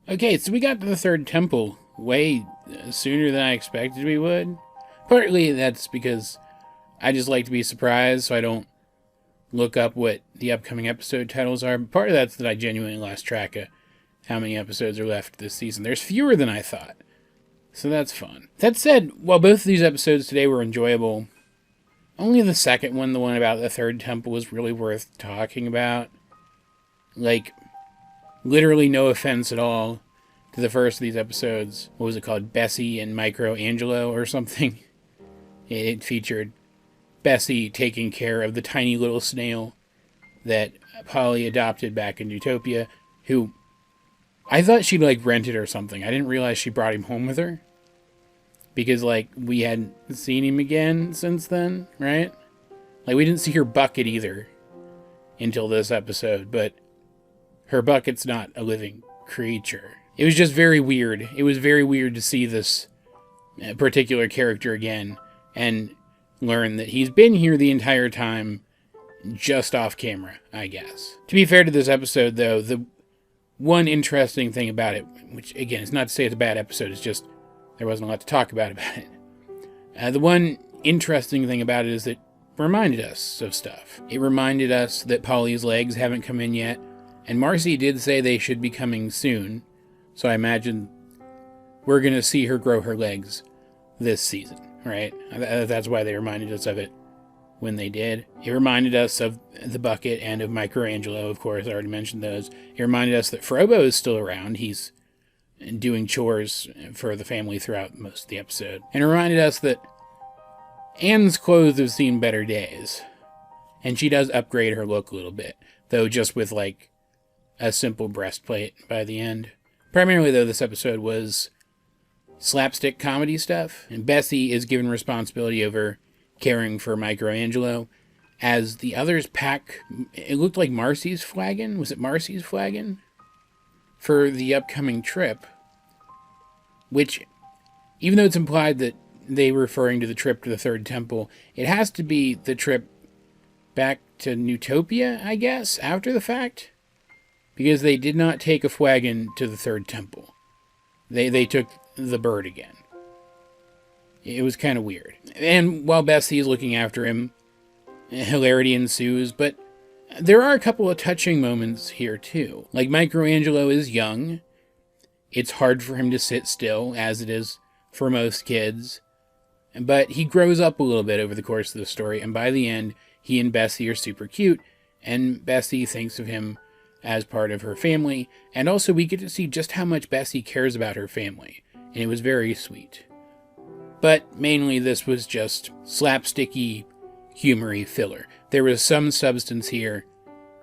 Okay, so we got to the third temple way sooner than I expected we would. Partly that's because I just like to be surprised, so I don't look up what the upcoming episode titles are. But part of that's that I genuinely lost track of how many episodes are left this season. There's fewer than I thought, so that's fun. That said, while both of these episodes today were enjoyable, only the second one, the one about the third temple, was really worth talking about. Like, literally no offense at all to the first of these episodes. What was it called? Bessie and MicroAngelo or something? It featured Bessie taking care of the tiny little snail that Polly adopted back in Utopia, who I thought she'd rented or something. I didn't realize she brought him home with her. Because we hadn't seen him again since then, right? We didn't see her bucket either until this episode, but her bucket's not a living creature. It was just very weird. It was very weird to see this particular character again and learn that he's been here the entire time, just off camera, I guess. To be fair to this episode, though, the one interesting thing about it, which, again, it's not to say it's a bad episode, it's just there wasn't a lot to talk about it. The one interesting thing about it is that it reminded us of stuff. It reminded us that Polly's legs haven't come in yet, and Marcy did say they should be coming soon, so I imagine we're going to see her grow her legs this season, right? That's why they reminded us of it when they did. It reminded us of the bucket and of MicroAngelo, of course, I already mentioned those. It reminded us that Frobo is still around. He's doing chores for the family throughout most of the episode. And it reminded us that Anne's clothes have seen better days. And she does upgrade her look a little bit, though just with a simple breastplate by the end. Primarily, though, this episode was slapstick comedy stuff, and Bessie is given responsibility over caring for MicroAngelo, as the others pack, it looked like Marcy's flagon? Was it Marcy's flagon? For the upcoming trip, which, even though it's implied that they were referring to the trip to the third temple, it has to be the trip back to Newtopia, I guess, after the fact, because they did not take a flagon to the third temple. They took the bird again. It was kind of weird. And while Bessie is looking after him, hilarity ensues, but there are a couple of touching moments here, too. MicroAngelo is young. It's hard for him to sit still, as it is for most kids. But he grows up a little bit over the course of the story, and by the end, he and Bessie are super cute, and Bessie thinks of him as part of her family, and also we get to see just how much Bessie cares about her family, and it was very sweet. But mainly this was just slapsticky, humory filler. There was some substance here,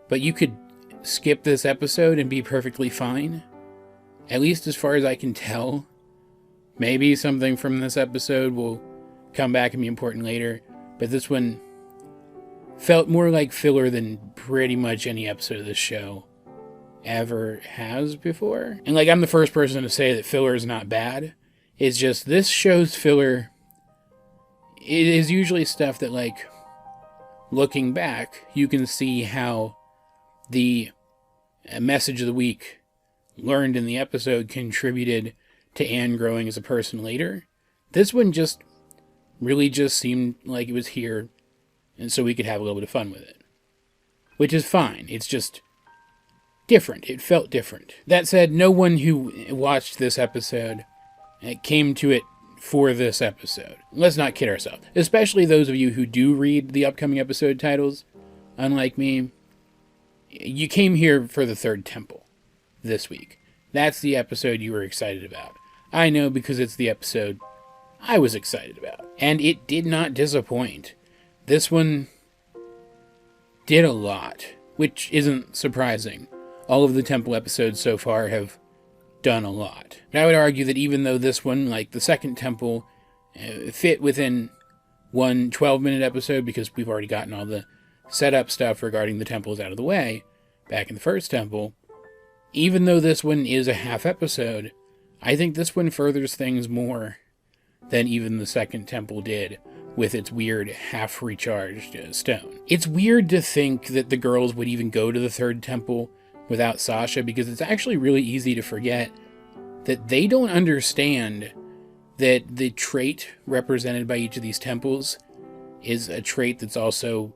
but you could skip this episode and be perfectly fine. At least as far as I can tell. Maybe something from this episode will come back and be important later, but this one felt more like filler than pretty much any episode of this show ever has before. And I'm the first person to say that filler is not bad. It's just this show's filler, it is usually stuff that looking back, you can see how the message of the week learned in the episode contributed to Anne growing as a person later. This one just really just seemed like it was here, and so we could have a little bit of fun with it. Which is fine. It's just different. It felt different. That said, no one who watched this episode came to it for this episode. Let's not kid ourselves. Especially those of you who do read the upcoming episode titles. Unlike me, you came here for the third temple this week. That's the episode you were excited about. I know, because it's the episode I was excited about. And it did not disappoint. This one did a lot, which isn't surprising. All of the temple episodes so far have done a lot. But I would argue that even though this one, like the second temple, fit within one 12-minute episode, because we've already gotten all the setup stuff regarding the temples out of the way back in the first temple, even though this one is a half episode, I think this one furthers things more than even the second temple did with its weird half-recharged stone. It's weird to think that the girls would even go to the third temple without Sasha, because it's actually really easy to forget that they don't understand that the trait represented by each of these temples is a trait that's also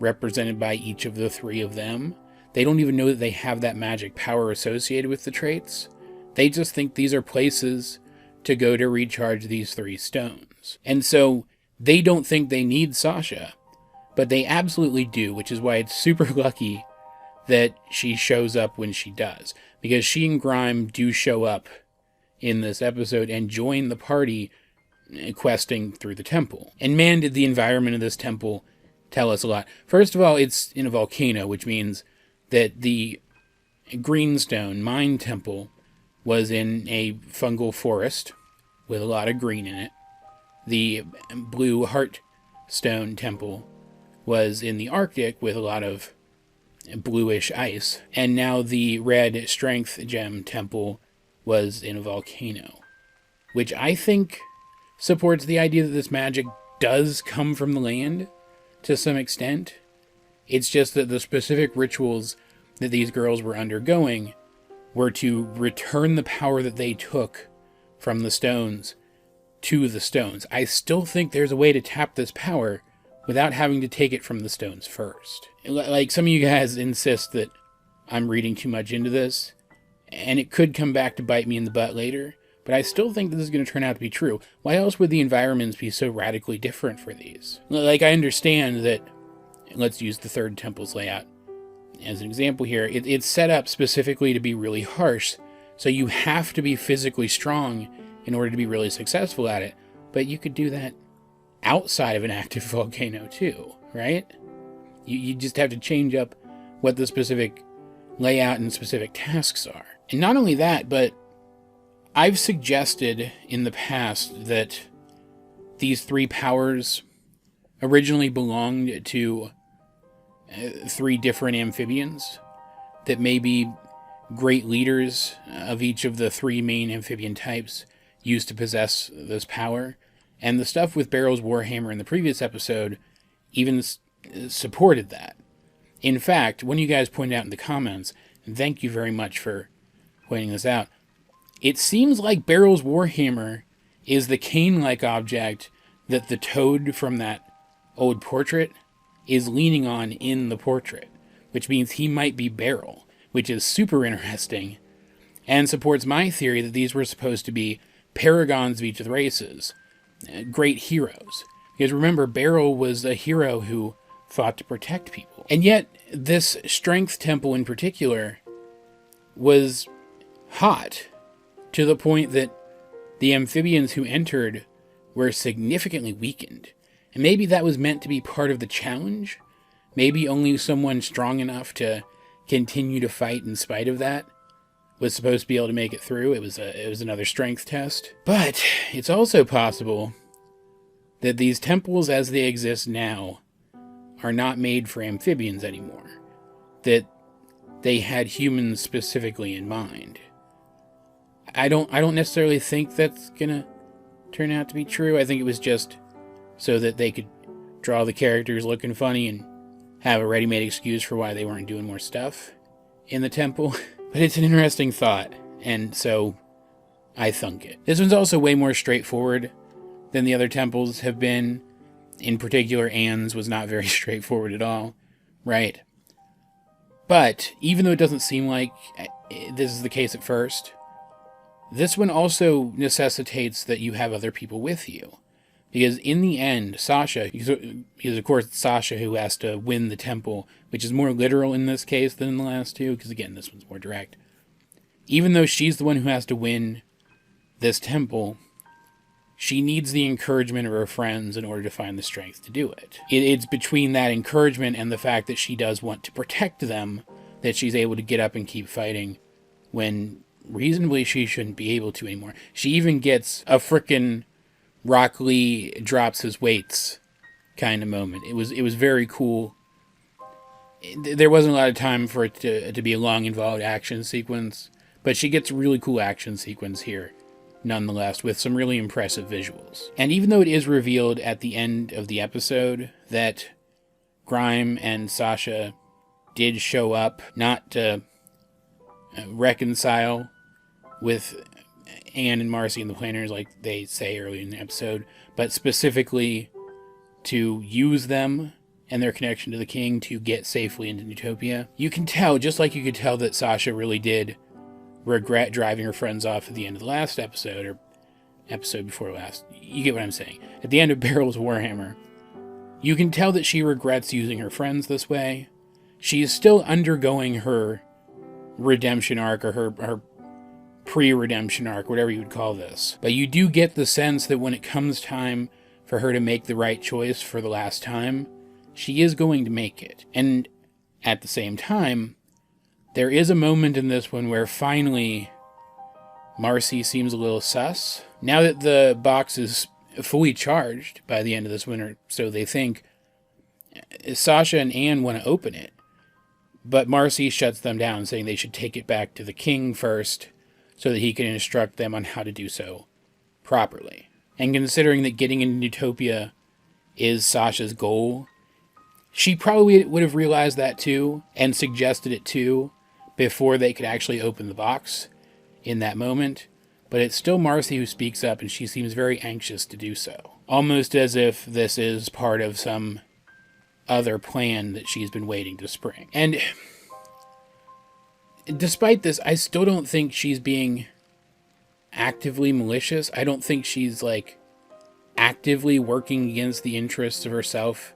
represented by each of the three of them. They don't even know that they have that magic power associated with the traits. They just think these are places to go to recharge these 3 stones. And so they don't think they need Sasha, but they absolutely do, which is why it's super lucky that she shows up when she does. Because she and Grime do show up in this episode and join the party questing through the temple. And man, did the environment of this temple tell us a lot. First of all, it's in a volcano, which means that the Greenstone Mine Temple was in a fungal forest with a lot of green in it. The Blue Heartstone Temple was in the Arctic with a lot of bluish ice. And now the Red Strength Gem Temple was in a volcano, which I think supports the idea that this magic does come from the land to some extent. It's just that the specific rituals that these girls were undergoing were to return the power that they took from the stones to the stones. I still think there's a way to tap this power without having to take it from the stones first. Like, some of you guys insist that I'm reading too much into this, and it could come back to bite me in the butt later, but I still think this is going to turn out to be true. Why else would the environments be so radically different for these? Like, I understand that, let's use the third temple's layout as an example here. It's set up specifically to be really harsh, so you have to be physically strong in order to be really successful at it. But you could do that outside of an active volcano too, right? You just have to change up what the specific layout and specific tasks are. And not only that, but I've suggested in the past that these 3 powers originally belonged to 3 different amphibians that may be great leaders of each of the 3 main amphibian types used to possess this power. And the stuff with Barrel's Warhammer in the previous episode even supported that. In fact, one of you guys pointed out in the comments, and thank you very much for pointing this out, it seems like Barrel's Warhammer is the cane-like object that the toad from that old portrait is leaning on in the portrait, which means he might be Beryl, which is super interesting, and supports my theory that these were supposed to be paragons of each of the races, great heroes. Because remember, Beryl was a hero who fought to protect people. And yet, this Strength Temple in particular was hot, to the point that the amphibians who entered were significantly weakened. And maybe that was meant to be part of the challenge. Maybe only someone strong enough to continue to fight in spite of that was supposed to be able to make it through. It was another strength test. But it's also possible that these temples as they exist now are not made for amphibians anymore. That they had humans specifically in mind. I don't necessarily think that's gonna turn out to be true. I think it was just so that they could draw the characters looking funny and have a ready-made excuse for why they weren't doing more stuff in the temple. But it's an interesting thought, and so I thunk it. This one's also way more straightforward than the other temples have been. In particular, Anne's was not very straightforward at all, right? But even though it doesn't seem like this is the case at first, this one also necessitates that you have other people with you. Because in the end, Sasha, because of course it's Sasha who has to win the temple, which is more literal in this case than in the last two, because again, this one's more direct. Even though she's the one who has to win this temple, she needs the encouragement of her friends in order to find the strength to do it. It's between that encouragement and the fact that she does want to protect them that she's able to get up and keep fighting when reasonably she shouldn't be able to anymore. She even gets a frickin' Rock Lee drops his weights kind of moment. It was very cool. There wasn't a lot of time for it to be a long, involved action sequence, but she gets a really cool action sequence here, nonetheless, with some really impressive visuals. And even though it is revealed at the end of the episode that Grime and Sasha did show up, not to reconcile with Anne and Marcy and the planners, like they say earlier in the episode, but specifically to use them and their connection to the king to get safely into Utopia. You can tell, just like you could tell that Sasha really did regret driving her friends off at the end of the last episode, or episode before last. You get what I'm saying. At the end of Beryl's Warhammer, you can tell that she regrets using her friends this way. She is still undergoing her redemption arc, or her pre-redemption arc, whatever you would call this. But you do get the sense that when it comes time for her to make the right choice for the last time, she is going to make it. And at the same time, there is a moment in this one where finally Marcy seems a little sus. Now that the box is fully charged by the end of this winter, so they think, Sasha and Anne want to open it, but Marcy shuts them down, saying they should take it back to the king first so that he can instruct them on how to do so properly. And considering that getting into Utopia is Sasha's goal, she probably would have realized that too, and suggested it too, before they could actually open the box in that moment. But it's still Marcy who speaks up, and she seems very anxious to do so. Almost as if this is part of some other plan that she's been waiting to spring. And despite this, I still don't think she's being actively malicious. I don't think she's, like, actively working against the interests of herself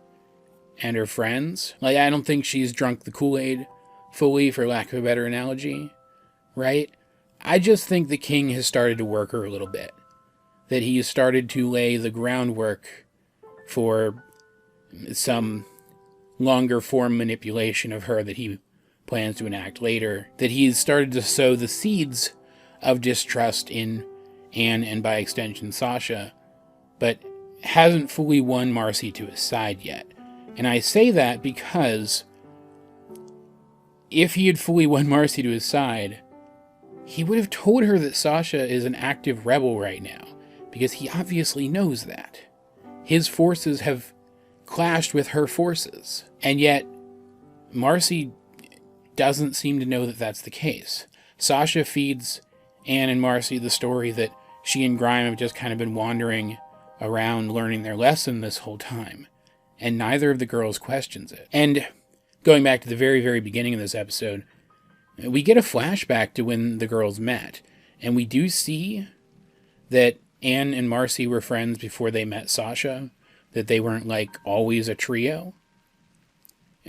and her friends. Like, I don't think she's drunk the Kool-Aid fully, for lack of a better analogy, right? I just think the king has started to work her a little bit. That he has started to lay the groundwork for some longer form manipulation of her that he plans to enact later. That he's started to sow the seeds of distrust in Anne and by extension Sasha, but hasn't fully won Marcy to his side yet. And I say that because if he had fully won Marcy to his side, he would have told her that Sasha is an active rebel right now, because he obviously knows that. His forces have clashed with her forces, and yet Marcy doesn't seem to know that that's the case. Sasha feeds Anne and Marcy the story that she and Grime have just kind of been wandering around learning their lesson this whole time, and neither of the girls questions it. And going back to the very, very beginning of this episode, we get a flashback to when the girls met, and we do see that Anne and Marcy were friends before they met Sasha, that they weren't, like, always a trio,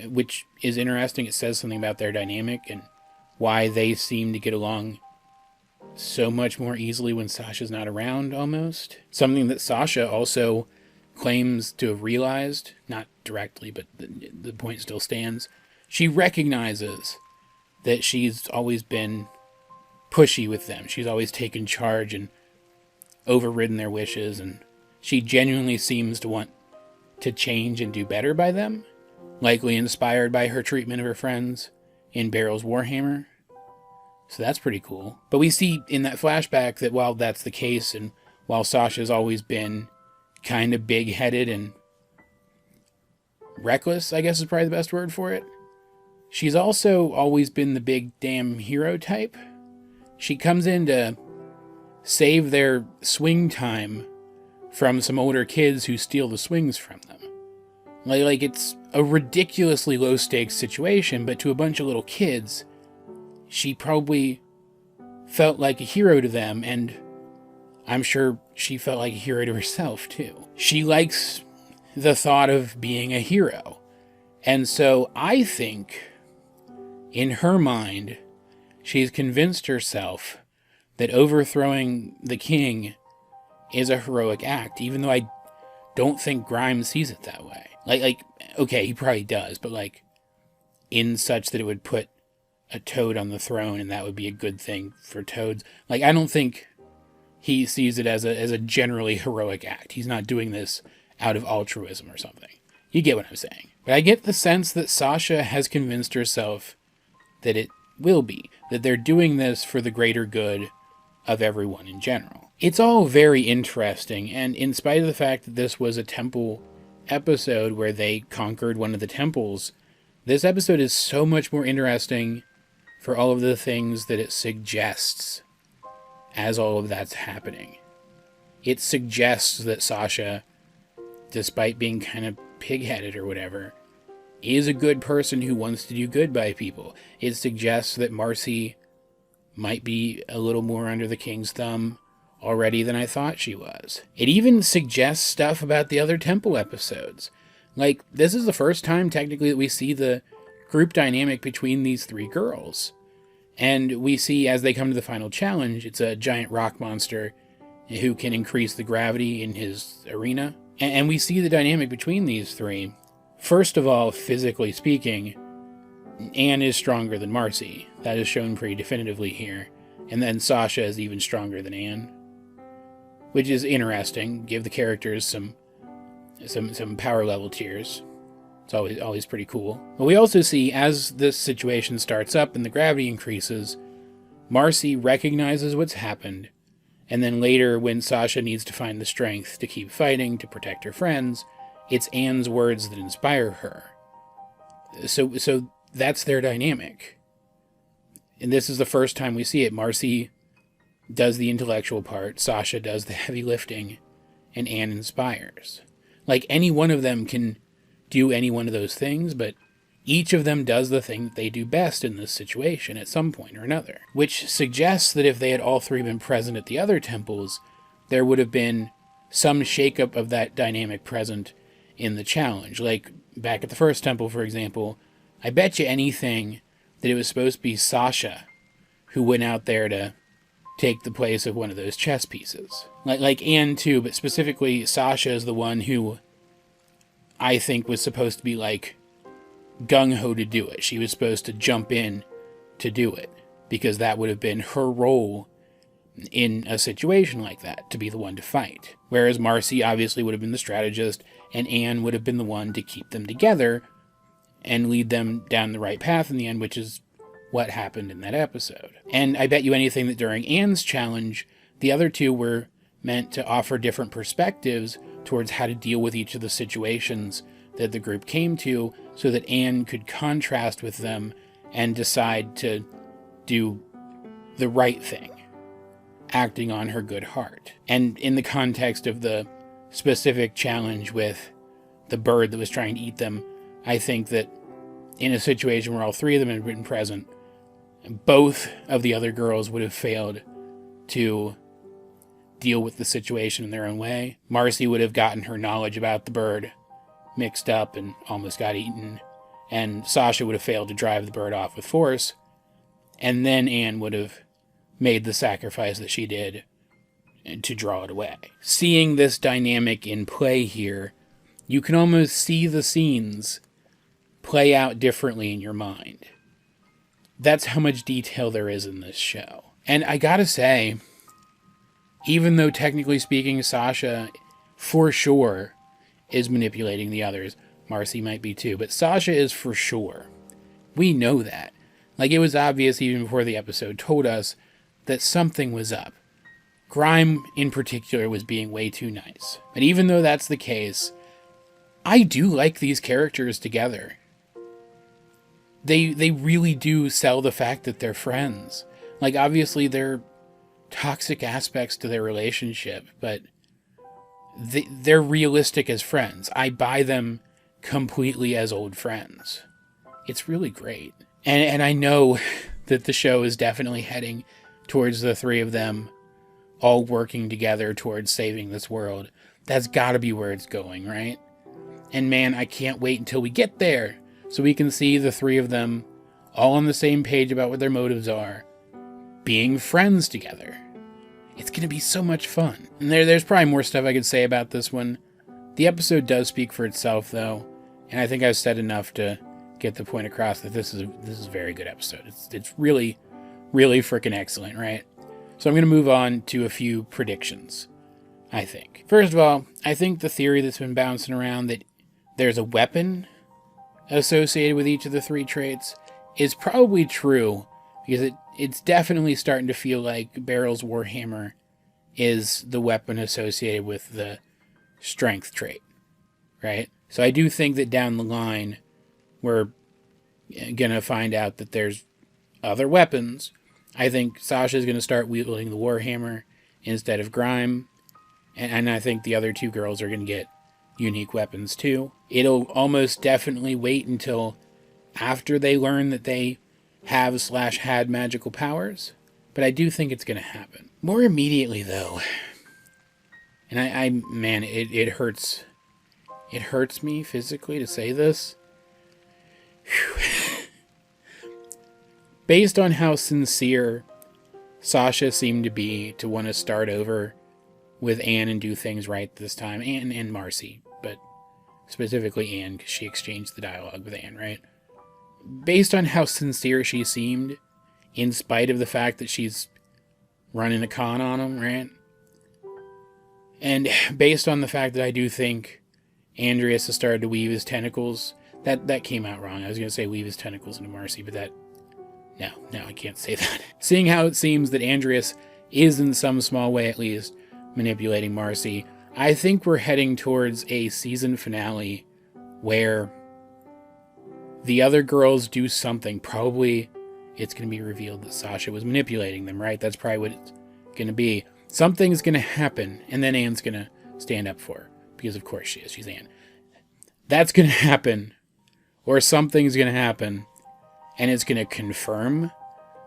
which is interesting. It says something about their dynamic and why they seem to get along so much more easily when Sasha's not around, almost. Something that Sasha also claims to have realized, not directly, but the point still stands. She recognizes that she's always been pushy with them. She's always taken charge and overridden their wishes, and she genuinely seems to want to change and do better by them, likely inspired by her treatment of her friends in Beryl's Warhammer. So that's pretty cool. But we see in that flashback that while that's the case, and while Sasha's always been kind of big-headed and reckless, I guess is probably the best word for it, she's also always been the big damn hero type. She comes in to save their swing time from some older kids who steal the swings from them. Like it's a ridiculously low-stakes situation, but to a bunch of little kids, she probably felt like a hero to them, and I'm sure she felt like a hero to herself, too. She likes the thought of being a hero. And so I think, in her mind, she's convinced herself that overthrowing the king is a heroic act, even though I don't think Grimes sees it that way. Like, okay, he probably does, but like, in such that it would put a toad on the throne, and that would be a good thing for toads. Like, I don't think he sees it as a generally heroic act. He's not doing this out of altruism or something. You get what I'm saying. But I get the sense that Sasha has convinced herself that it will be, that they're doing this for the greater good of everyone in general. It's all very interesting, and in spite of the fact that this was a temple episode where they conquered one of the temples, this episode is so much more interesting for all of the things that it suggests as all of that's happening. It suggests that Sasha, despite being kind of pig-headed or whatever, is a good person who wants to do good by people. It suggests that Marcy might be a little more under the king's thumb already than I thought she was. It even suggests stuff about the other temple episodes. Like, this is the first time, technically, that we see the group dynamic between these three girls. And we see, as they come to the final challenge, it's a giant rock monster who can increase the gravity in his arena. And we see the dynamic between these three. First of all, physically speaking, Anne is stronger than Marcy. That is shown pretty definitively here. And then Sasha is even stronger than Anne, which is interesting. Give the characters some power level tiers. It's always pretty cool. But we also see, as this situation starts up and the gravity increases, Marcy recognizes what's happened, and then later, when Sasha needs to find the strength to keep fighting, to protect her friends, it's Anne's words that inspire her. So that's their dynamic. And this is the first time we see it. Marcy does the intellectual part, Sasha does the heavy lifting, and Anne inspires. Like, any one of them can do any one of those things, but each of them does the thing that they do best in this situation at some point or another. Which suggests that if they had all three been present at the other temples, there would have been some shakeup of that dynamic present in the challenge. Like, back at the first temple, for example, I bet you anything that it was supposed to be Sasha who went out there to take the place of one of those chess pieces. Like Anne too, but specifically Sasha is the one who I think was supposed to be like gung-ho to do it. She was supposed to jump in to do it, because that would have been her role in a situation like that, to be the one to fight. Whereas Marcy obviously would have been the strategist, and Anne would have been the one to keep them together and lead them down the right path in the end, which is what happened in that episode. And I bet you anything that during Anne's challenge, the other two were meant to offer different perspectives towards how to deal with each of the situations that the group came to, so that Anne could contrast with them and decide to do the right thing, acting on her good heart. And in the context of the specific challenge with the bird that was trying to eat them, I think that in a situation where all three of them had been present, both of the other girls would have failed to deal with the situation in their own way. Marcy would have gotten her knowledge about the bird mixed up and almost got eaten, and Sasha would have failed to drive the bird off with force, and then Anne would have made the sacrifice that she did to draw it away. Seeing this dynamic in play here, you can almost see the scenes play out differently in your mind. That's how much detail there is in this show. And I gotta say, even though technically speaking Sasha for sure is manipulating the others, Marcy might be too, but Sasha is for sure. We know that. Like, it was obvious even before the episode told us that something was up. Grime in particular was being way too nice. But even though that's the case, I do like these characters together. They really do sell the fact that they're friends. Like, obviously there are toxic aspects to their relationship, but they're realistic as friends. I buy them completely as old friends. It's really great. And I know that the show is definitely heading towards the three of them all working together towards saving this world. That's gotta be where it's going, right? And man, I can't wait until we get there, so we can see the three of them all on the same page about what their motives are, being friends together. It's going to be so much fun. And there's probably more stuff I could say about this one. The episode does speak for itself, though, and I think I've said enough to get the point across that this is a very good episode. It's really, really freaking excellent, right? So I'm going to move on to a few predictions, I think. First of all, I think the theory that's been bouncing around that there's a weapon associated with each of the three traits is probably true, because it's definitely starting to feel like Beryl's Warhammer is the weapon associated with the strength trait, right? So I do think that down the line, we're going to find out that there's other weapons I think Sasha's going to start wielding the Warhammer instead of Grime. And I think the other two girls are going to get unique weapons too. It'll almost definitely wait until after they learn that they have/had magical powers. But I do think it's going to happen. More immediately though. And man, it hurts. It hurts me physically to say this. Based on how sincere Sasha seemed to be to want to start over with Anne and do things right this time, Anne and Marcy, but specifically Anne, because she exchanged the dialogue with Anne, right? Based on how sincere she seemed, in spite of the fact that she's running a con on him, right? And based on the fact that I do think Andreas has started to weave his tentacles, that came out wrong. I was going to say weave his tentacles into Marcy, but no, I can't say that. Seeing how it seems that Andreas is in some small way at least manipulating Marcy, I think we're heading towards a season finale where the other girls do something. Probably it's going to be revealed that Sasha was manipulating them, right? That's probably what it's going to be. Something's going to happen, and then Anne's going to stand up for her. Because of course she is. She's Anne. That's going to happen. Or something's going to happen. And it's going to confirm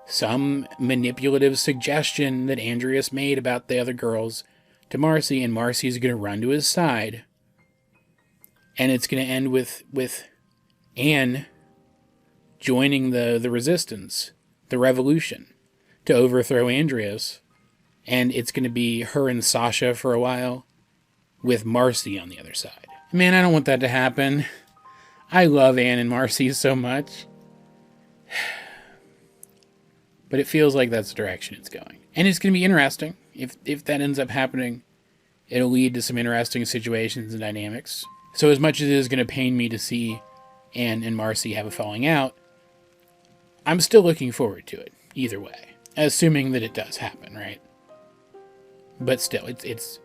some manipulative suggestion that Andreas made about the other girls to Marcy. And Marcy's going to run to his side. And it's going to end with Anne joining the resistance. The revolution. To overthrow Andreas. And it's going to be her and Sasha for a while, with Marcy on the other side. Man, I don't want that to happen. I love Anne and Marcy so much. But it feels like that's the direction it's going. And it's going to be interesting. If that ends up happening, it'll lead to some interesting situations and dynamics. So as much as it is going to pain me to see Anne and Marcy have a falling out, I'm still looking forward to it, either way. Assuming that it does happen, right? But still, it's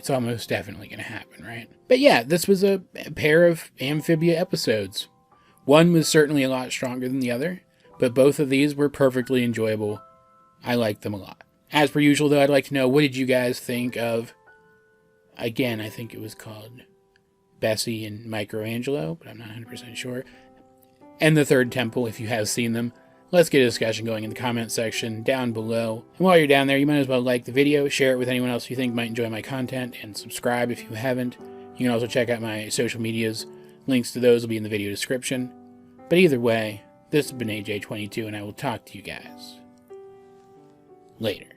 almost definitely going to happen, right? But yeah, this was a pair of Amphibia episodes. One was certainly a lot stronger than the other, but both of these were perfectly enjoyable. I liked them a lot. As per usual, though, I'd like to know, what did you guys think of, again, I think it was called Bessie and MicroAngelo, but I'm not 100% sure, and The Third Temple, if you have seen them. Let's get a discussion going in the comment section down below. And while you're down there, you might as well like the video, share it with anyone else you think might enjoy my content, and subscribe if you haven't. You can also check out my social medias. Links to those will be in the video description. But either way, this has been AJ22, and I will talk to you guys later.